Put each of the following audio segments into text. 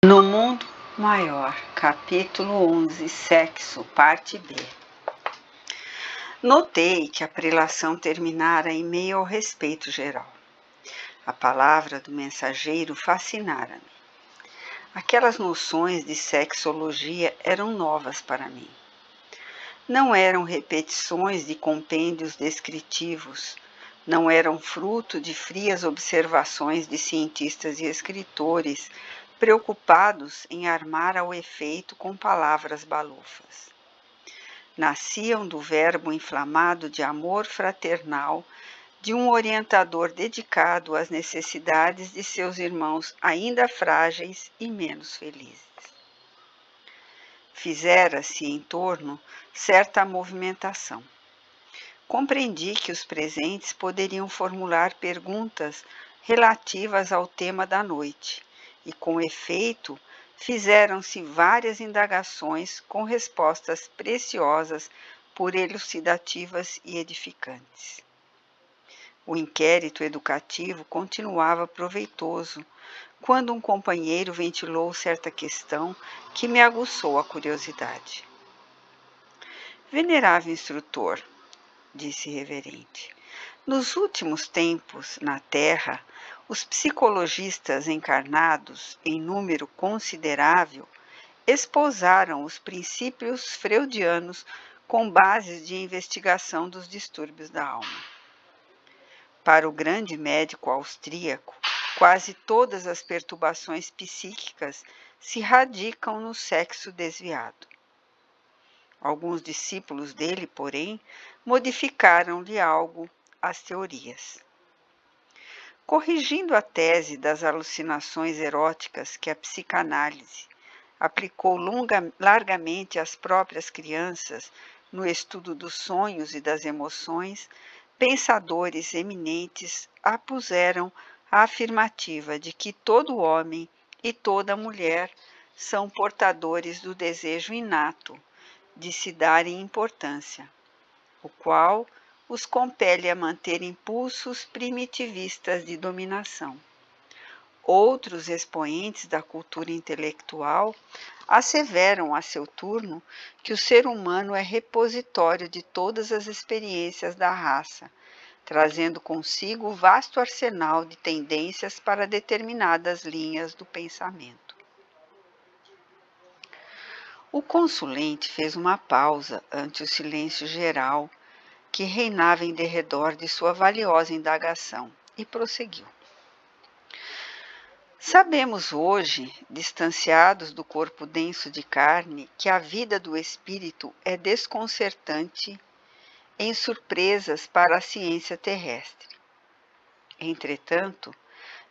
No Mundo Maior, capítulo 11, Sexo, parte B. Notei que a prelação terminara em meio ao respeito geral. A palavra do mensageiro fascinara-me. Aquelas noções de sexologia eram novas para mim. Não eram repetições de compêndios descritivos, não eram fruto de frias observações de cientistas e escritores preocupados em armar ao efeito com palavras balufas. Nasciam do verbo inflamado de amor fraternal de um orientador dedicado às necessidades de seus irmãos ainda frágeis e menos felizes. Fizera-se em torno certa movimentação. Compreendi que os presentes poderiam formular perguntas relativas ao tema da noite, e, com efeito, fizeram-se várias indagações com respostas preciosas por elucidativas e edificantes. O inquérito educativo continuava proveitoso, quando um companheiro ventilou certa questão que me aguçou a curiosidade. Venerável instrutor, disse reverente, nos últimos tempos, na Terra, os psicologistas encarnados, em número considerável, esposaram os princípios freudianos com bases de investigação dos distúrbios da alma. Para o grande médico austríaco, quase todas as perturbações psíquicas se radicam no sexo desviado. Alguns discípulos dele, porém, modificaram-lhe algo as teorias. Corrigindo a tese das alucinações eróticas que a psicanálise aplicou largamente às próprias crianças no estudo dos sonhos e das emoções, pensadores eminentes apuseram a afirmativa de que todo homem e toda mulher são portadores do desejo inato de se darem importância, o qual os compele a manter impulsos primitivistas de dominação. Outros expoentes da cultura intelectual asseveram a seu turno que o ser humano é repositório de todas as experiências da raça, trazendo consigo vasto arsenal de tendências para determinadas linhas do pensamento. O consulente fez uma pausa ante o silêncio geral que reinava em derredor de sua valiosa indagação, e prosseguiu. Sabemos hoje, distanciados do corpo denso de carne, que a vida do espírito é desconcertante em surpresas para a ciência terrestre. Entretanto,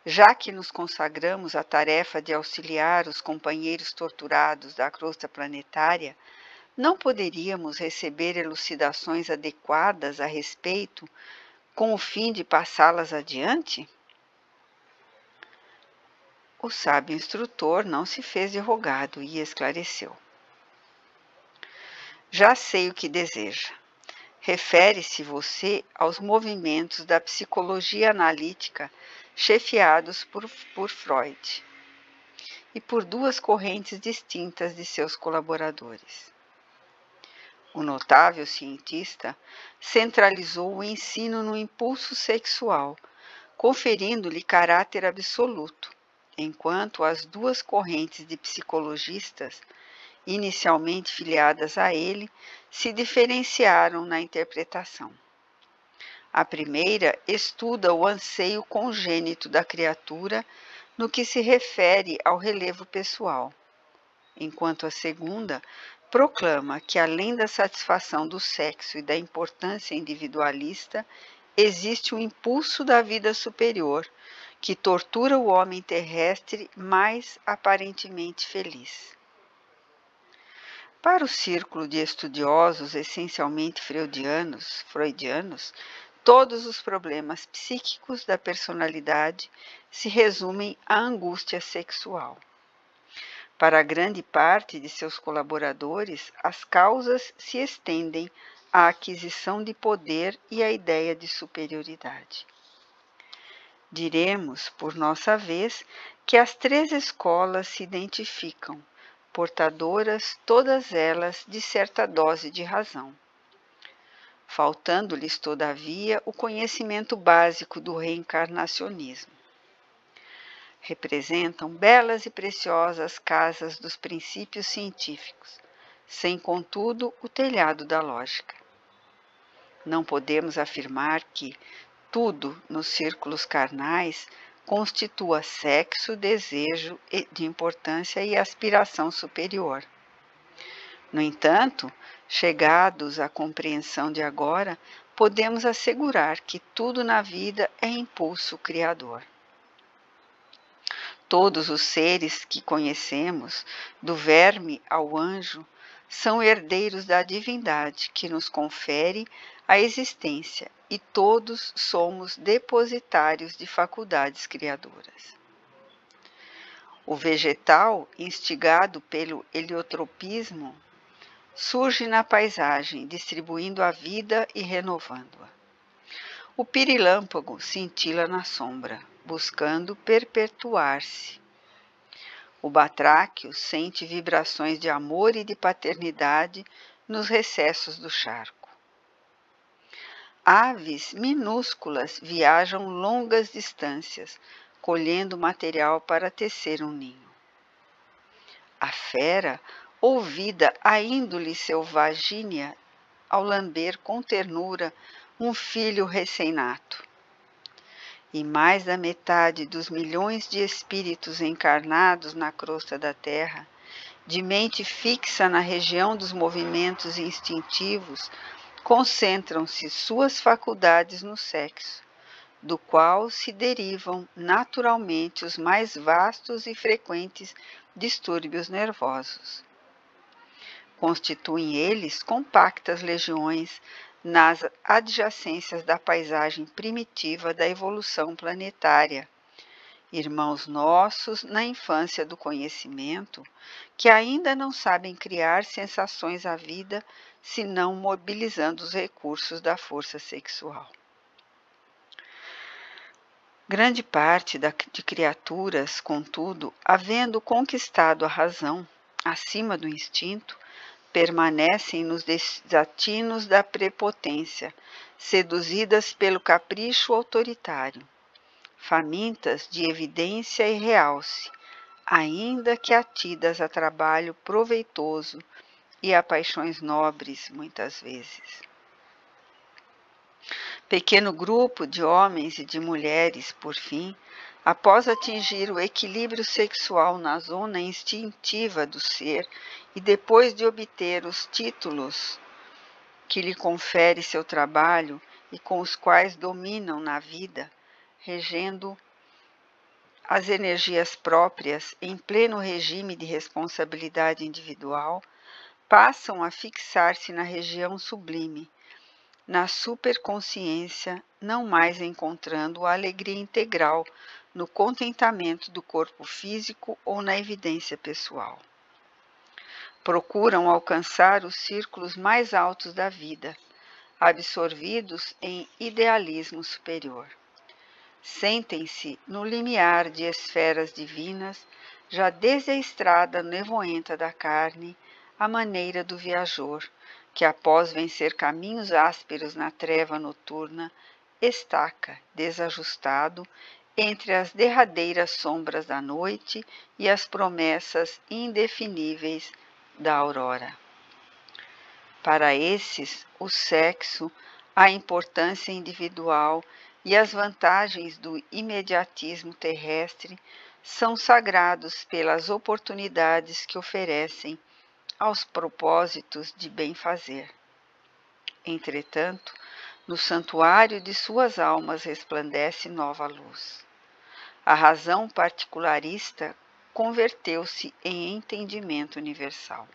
já que nos consagramos à tarefa de auxiliar os companheiros torturados da crosta planetária, não poderíamos receber elucidações adequadas a respeito, com o fim de passá-las adiante? O sábio instrutor não se fez de rogado e esclareceu. Já sei o que deseja. Refere-se você aos movimentos da psicologia analítica chefiados por Freud e por duas correntes distintas de seus colaboradores. O notável cientista centralizou o ensino no impulso sexual, conferindo-lhe caráter absoluto, enquanto as duas correntes de psicologistas, inicialmente filiadas a ele, se diferenciaram na interpretação. A primeira estuda o anseio congênito da criatura no que se refere ao relevo pessoal, enquanto a segunda proclama que, além da satisfação do sexo e da importância individualista, existe o impulso da vida superior, que tortura o homem terrestre mais aparentemente feliz. Para o círculo de estudiosos essencialmente freudianos, todos os problemas psíquicos da personalidade se resumem à angústia sexual. Para a grande parte de seus colaboradores, as causas se estendem à aquisição de poder e à ideia de superioridade. Diremos, por nossa vez, que as 3 escolas se identificam, portadoras todas elas de certa dose de razão, faltando-lhes, todavia, o conhecimento básico do reencarnacionismo. Representam belas e preciosas casas dos princípios científicos, sem, contudo, o telhado da lógica. Não podemos afirmar que tudo nos círculos carnais constitua sexo, desejo de importância e aspiração superior. No entanto, chegados à compreensão de agora, podemos assegurar que tudo na vida é impulso criador. Todos os seres que conhecemos, do verme ao anjo, são herdeiros da divindade que nos confere a existência e todos somos depositários de faculdades criadoras. O vegetal, instigado pelo heliotropismo, surge na paisagem, distribuindo a vida e renovando-a. O pirilâmpago cintila na sombra, buscando perpetuar-se. O batráquio sente vibrações de amor e de paternidade nos recessos do charco. Aves minúsculas viajam longas distâncias, colhendo material para tecer um ninho. A fera, ouvida a índole selvagínea, ao lamber com ternura um filho recém-nato. E mais da metade dos milhões de espíritos encarnados na crosta da terra, de mente fixa na região dos movimentos instintivos, concentram-se suas faculdades no sexo, do qual se derivam naturalmente os mais vastos e frequentes distúrbios nervosos. Constituem eles compactas legiões nas adjacências da paisagem primitiva da evolução planetária, irmãos nossos na infância do conhecimento, que ainda não sabem criar sensações à vida, senão mobilizando os recursos da força sexual. Grande parte de criaturas, contudo, havendo conquistado a razão acima do instinto, permanecem nos desatinos da prepotência, seduzidas pelo capricho autoritário, famintas de evidência e realce, ainda que atidas a trabalho proveitoso e a paixões nobres, muitas vezes. Pequeno grupo de homens e de mulheres, por fim, após atingir o equilíbrio sexual na zona instintiva do ser e depois de obter os títulos que lhe confere seu trabalho e com os quais dominam na vida, regendo as energias próprias em pleno regime de responsabilidade individual, passam a fixar-se na região sublime, na superconsciência, não mais encontrando a alegria integral no contentamento do corpo físico ou na evidência pessoal. Procuram alcançar os círculos mais altos da vida, absorvidos em idealismo superior. Sentem-se no limiar de esferas divinas, já desde a estrada nevoenta da carne, à maneira do viajor, que após vencer caminhos ásperos na treva noturna, estaca, desajustado, entre as derradeiras sombras da noite e as promessas indefiníveis da aurora. Para esses, o sexo, a importância individual e as vantagens do imediatismo terrestre são sagrados pelas oportunidades que oferecem aos propósitos de bem-fazer. Entretanto, no santuário de suas almas resplandece nova luz. A razão particularista converteu-se em entendimento universal.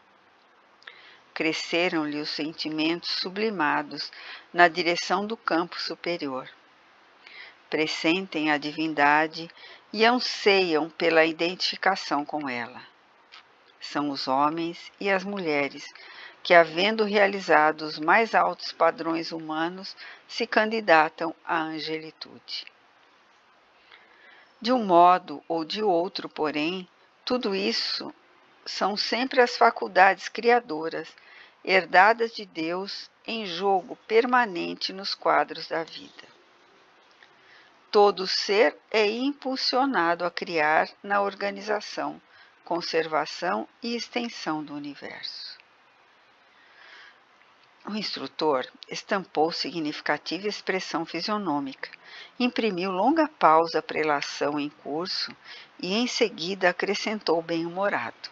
Cresceram-lhe os sentimentos sublimados na direção do campo superior. Pressentem a divindade e anseiam pela identificação com ela. São os homens e as mulheres que, havendo realizado os mais altos padrões humanos, se candidatam à angelitude. De um modo ou de outro, porém, tudo isso são sempre as faculdades criadoras, herdadas de Deus, em jogo permanente nos quadros da vida. Todo ser é impulsionado a criar na organização, conservação e extensão do universo. O instrutor estampou significativa expressão fisionômica, imprimiu longa pausa à prelação em curso e em seguida acrescentou bem-humorado.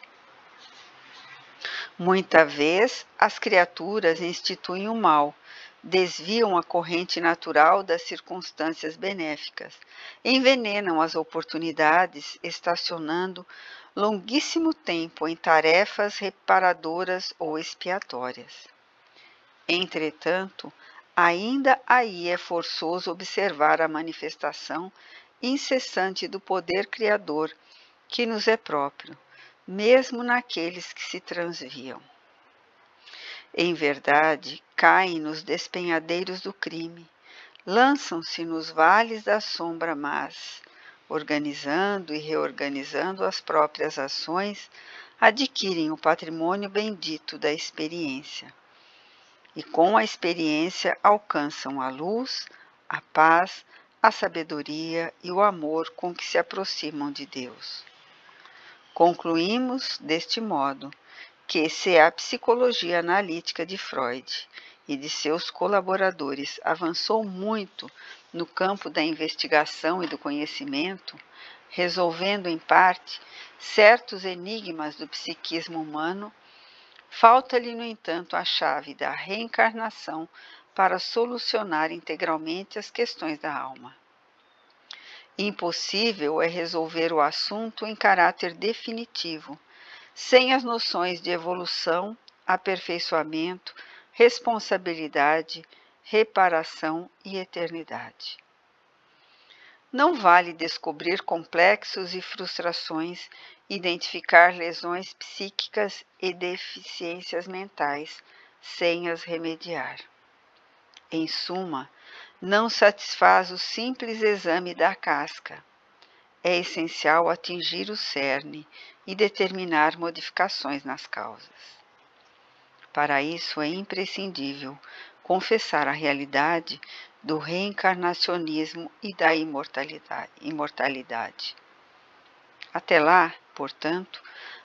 Muita vez as criaturas instituem o mal, desviam a corrente natural das circunstâncias benéficas, envenenam as oportunidades, estacionando longuíssimo tempo em tarefas reparadoras ou expiatórias. Entretanto, ainda aí é forçoso observar a manifestação incessante do poder criador que nos é próprio, mesmo naqueles que se transviam. Em verdade, caem nos despenhadeiros do crime, lançam-se nos vales da sombra, mas, organizando e reorganizando as próprias ações, adquirem o patrimônio bendito da experiência. E com a experiência alcançam a luz, a paz, a sabedoria e o amor com que se aproximam de Deus. Concluímos, deste modo, que se a psicologia analítica de Freud e de seus colaboradores avançou muito no campo da investigação e do conhecimento, resolvendo em parte certos enigmas do psiquismo humano, falta-lhe, no entanto, a chave da reencarnação para solucionar integralmente as questões da alma. Impossível é resolver o assunto em caráter definitivo, sem as noções de evolução, aperfeiçoamento, responsabilidade, reparação e eternidade. Não vale descobrir complexos e frustrações, identificar lesões psíquicas e deficiências mentais, sem as remediar. Em suma, não satisfaz o simples exame da casca. É essencial atingir o cerne e determinar modificações nas causas. Para isso é imprescindível confessar a realidade do reencarnacionismo e da imortalidade. Até lá, portanto,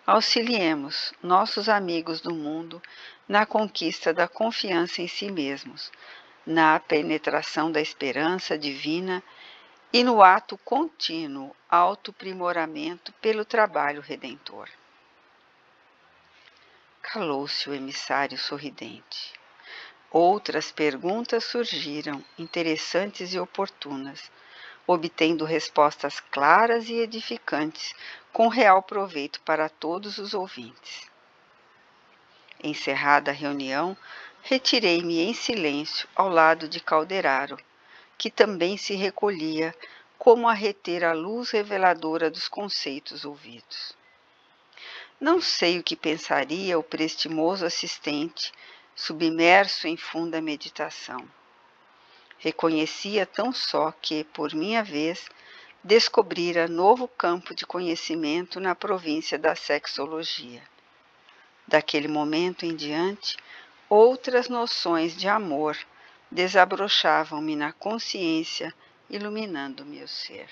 auxiliemos nossos amigos do mundo na conquista da confiança em si mesmos, na penetração da esperança divina e no ato contínuo autoprimoramento pelo trabalho redentor. Calou-se o emissário sorridente. Outras perguntas surgiram, interessantes e oportunas, obtendo respostas claras e edificantes, com real proveito para todos os ouvintes. Encerrada a reunião, retirei-me em silêncio ao lado de Calderaro, que também se recolhia, como a reter a luz reveladora dos conceitos ouvidos. Não sei o que pensaria o prestimoso assistente, submerso em funda meditação. Reconhecia tão só que, por minha vez, descobrira novo campo de conhecimento na província da sexologia. Daquele momento em diante, outras noções de amor desabrochavam-me na consciência, iluminando meu ser.